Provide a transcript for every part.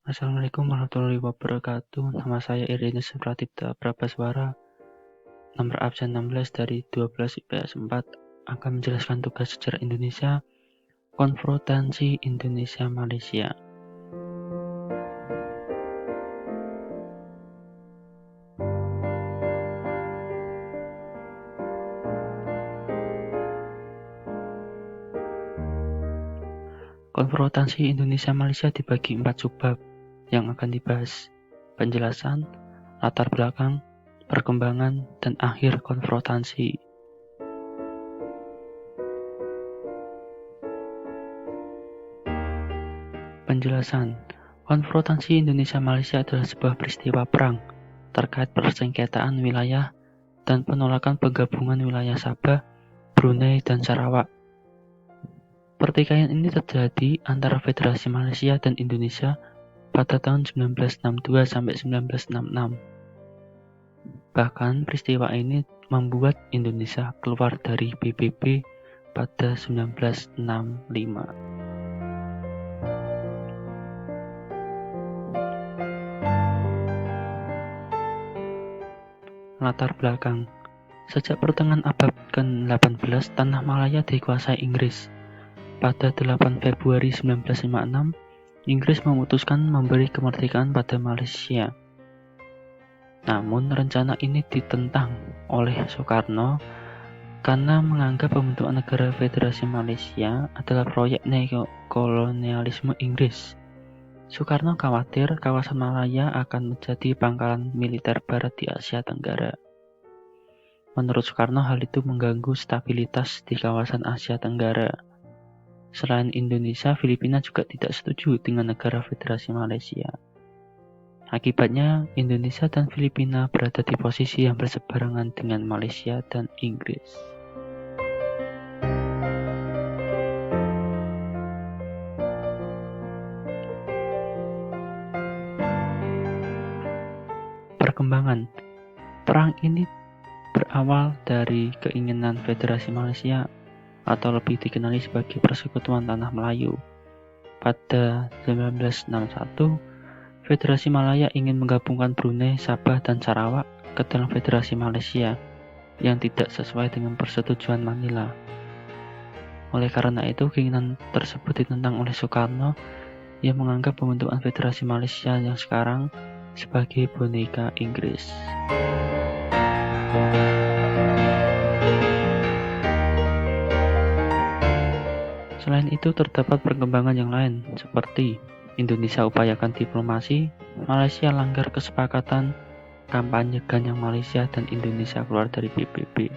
Assalamualaikum warahmatullahi wabarakatuh. Nama saya Irinus Pratipta Prabaswara, nomor absen 16 dari 12 IPS 4, akan menjelaskan tugas sejarah Indonesia, konfrontasi Indonesia-Malaysia. Konfrontasi Indonesia-Malaysia dibagi 4 subbab yang akan dibahas: penjelasan, latar belakang, perkembangan, dan akhir konfrontasi. Penjelasan. Konfrontasi Indonesia-Malaysia adalah sebuah peristiwa perang terkait persengketaan wilayah dan penolakan penggabungan wilayah Sabah, Brunei, dan Sarawak. Pertikaian ini terjadi antara Federasi Malaysia dan Indonesia pada tahun 1962 sampai 1966. Bahkan peristiwa ini membuat Indonesia keluar dari PBB pada 1965. Latar belakang. Sejak pertengahan abad ke-18, tanah Malaya dikuasai Inggris. Pada 8 Februari 1956, Inggris memutuskan memberi kemerdekaan pada Malaysia. Namun rencana ini ditentang oleh Soekarno karena menganggap pembentukan negara Federasi Malaysia adalah proyek neokolonialisme Inggris. Soekarno khawatir kawasan Malaya akan menjadi pangkalan militer barat di Asia Tenggara. Menurut Soekarno, hal itu mengganggu stabilitas di kawasan Asia Tenggara. Selain Indonesia, Filipina juga tidak setuju dengan negara Federasi Malaysia. Akibatnya, Indonesia dan Filipina berada di posisi yang berseberangan dengan Malaysia dan Inggris. Perkembangan. Perang ini berawal dari keinginan Federasi Malaysia atau lebih dikenali sebagai Persekutuan Tanah Melayu. Pada 1961, Federasi Malaya ingin menggabungkan Brunei, Sabah, dan Sarawak ke dalam Federasi Malaysia yang tidak sesuai dengan persetujuan Manila. Oleh karena itu, keinginan tersebut ditentang oleh Soekarno yang menganggap pembentukan Federasi Malaysia yang sekarang sebagai boneka Inggris. Selain itu, terdapat perkembangan yang lain, seperti Indonesia upayakan diplomasi, Malaysia langgar kesepakatan, kampanye ganyang Malaysia, dan Indonesia keluar dari PBB.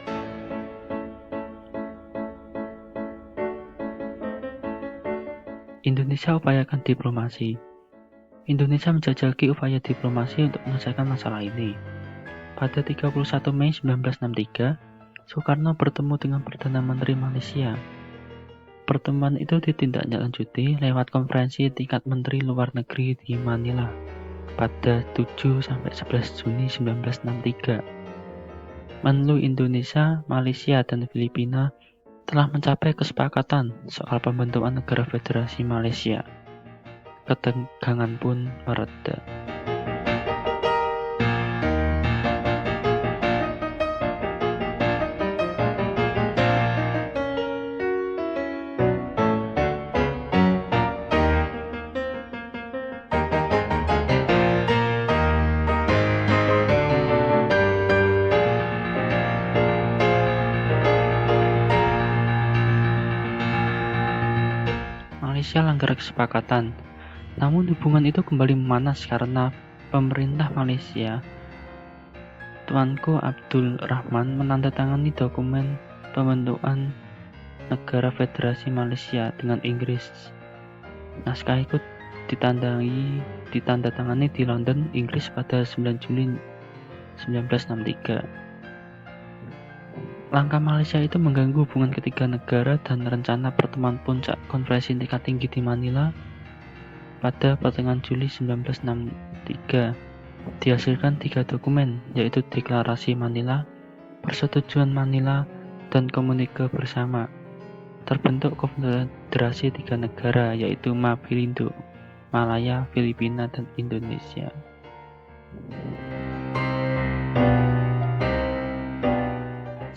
Indonesia upayakan diplomasi. Indonesia menjajaki upaya diplomasi untuk menyelesaikan masalah ini. Pada 31 Mei 1963, Soekarno bertemu dengan Perdana Menteri Malaysia. Pertemuan itu ditindaklanjuti lewat konferensi tingkat Menteri Luar Negeri di Manila pada 7-11 Juni 1963. Menlu Indonesia, Malaysia, dan Filipina telah mencapai kesepakatan soal pembentukan negara Federasi Malaysia. Ketegangan pun mereda. Malaysia langgar kesepakatan. Namun hubungan itu kembali memanas karena pemerintah Malaysia, Tuanku Abdul Rahman, menandatangani dokumen pembentukan negara Federasi Malaysia dengan Inggris. Naskah itu ditandatangani di London, Inggris pada 9 Juli 1963. Langkah Malaysia itu mengganggu hubungan ketiga negara dan rencana pertemuan puncak konferensi tingkat tinggi di Manila pada pertengahan Juli 1963 dihasilkan 3 dokumen, yaitu Deklarasi Manila, Persetujuan Manila, dan Komunike Bersama. Terbentuk konfederasi 3 negara, yaitu Mabilindo. Malaya, Filipina, dan Indonesia.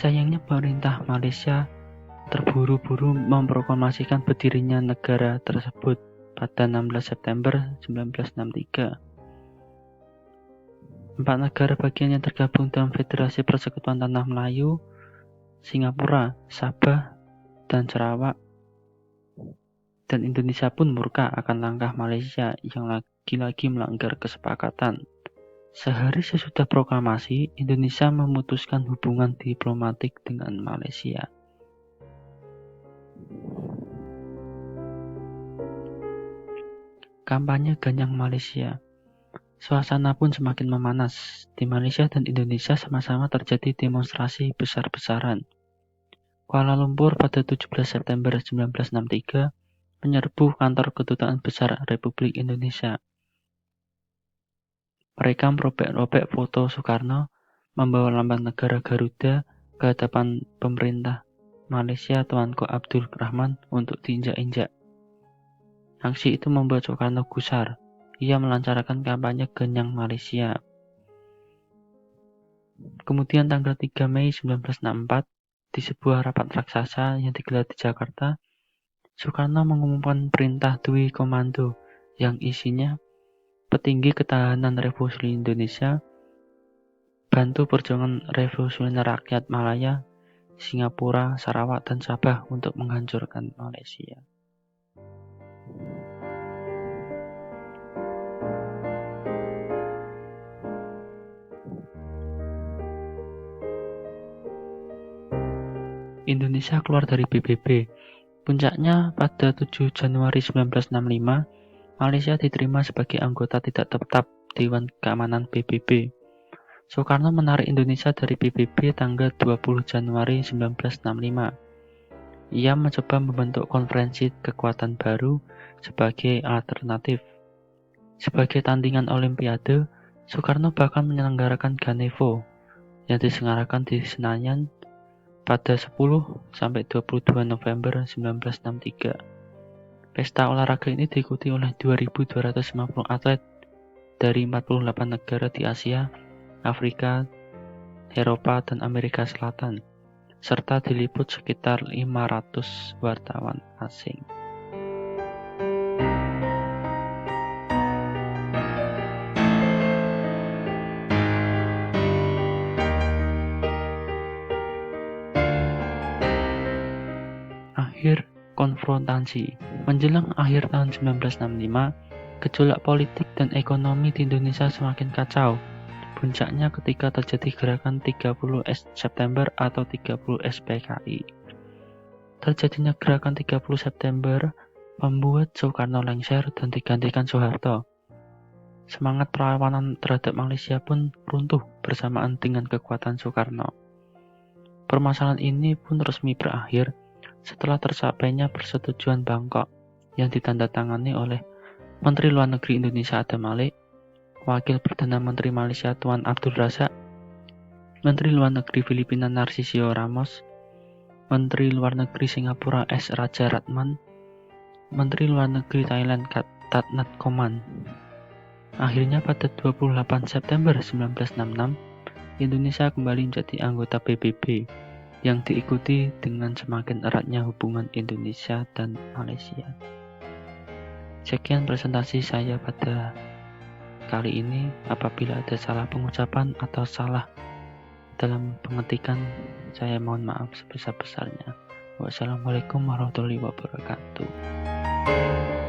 Sayangnya pemerintah Malaysia terburu-buru memproklamasikan berdirinya negara tersebut pada 16 September 1963. 4 negara bagian yang tergabung dalam Federasi Persekutuan Tanah Melayu, Singapura, Sabah, dan Sarawak, dan Indonesia pun murka akan langkah Malaysia yang lagi-lagi melanggar kesepakatan. Sehari sesudah proklamasi, Indonesia memutuskan hubungan diplomatik dengan Malaysia. Kampanye Ganyang Malaysia. Suasana pun semakin memanas. Di Malaysia dan Indonesia sama-sama terjadi demonstrasi besar-besaran. Kuala Lumpur pada 17 September 1963 menyerbu kantor Kedutaan Besar Republik Indonesia. Mereka merobek-robek foto Soekarno membawa lambang negara Garuda ke hadapan pemerintah Malaysia Tuanku Abdul Rahman untuk diinjak-injak. Aksi itu membuat Soekarno gusar. Ia melancarkan kampanye Ganyang Malaysia. Kemudian tanggal 3 Mei 1964, di sebuah rapat raksasa yang digelar di Jakarta, Soekarno mengumumkan perintah Dwi Komando yang isinya petinggi ketahanan revolusi Indonesia, bantu perjuangan revolusioner rakyat Malaya, Singapura, Sarawak, dan Sabah untuk menghancurkan Malaysia. Indonesia keluar dari PBB. Puncaknya pada 7 Januari 1965, Malaysia diterima sebagai anggota tidak tetap Dewan Keamanan PBB. Soekarno menarik Indonesia dari PBB tanggal 20 Januari 1965. Ia mencoba membentuk konferensi kekuatan baru sebagai alternatif. Sebagai tandingan Olimpiade, Soekarno bahkan menyelenggarakan Ganevo yang diselenggarakan di Senayan pada 10-22 November 1963. Pesta olahraga ini diikuti oleh 2.250 atlet dari 48 negara di Asia, Afrika, Eropa, dan Amerika Selatan, serta diliput sekitar 500 wartawan asing. Akhir konfrontasi. Menjelang akhir tahun 1965, gejolak politik dan ekonomi di Indonesia semakin kacau. Puncaknya ketika terjadi gerakan 30 September atau 30 SPKI. Terjadinya gerakan 30 September membuat Soekarno lengser dan digantikan Soeharto. Semangat perlawanan terhadap Malaysia pun runtuh bersamaan dengan kekuatan Soekarno. Permasalahan ini pun resmi berakhir setelah tercapainya persetujuan Bangkok yang ditandatangani oleh Menteri Luar Negeri Indonesia Adam Malik, Wakil Perdana Menteri Malaysia Tuan Abdul Razak, Menteri Luar Negeri Filipina Narcisio Ramos, Menteri Luar Negeri Singapura S. Raja Ratman, Menteri Luar Negeri Thailand Tatnat Koman. Akhirnya pada 28 September 1966, Indonesia kembali menjadi anggota PBB yang diikuti dengan semakin eratnya hubungan Indonesia dan Malaysia. Sekian presentasi saya pada kali ini. Apabila ada salah pengucapan atau salah dalam pengetikan, saya mohon maaf sebesar-besarnya. Wassalamualaikum warahmatullahi wabarakatuh.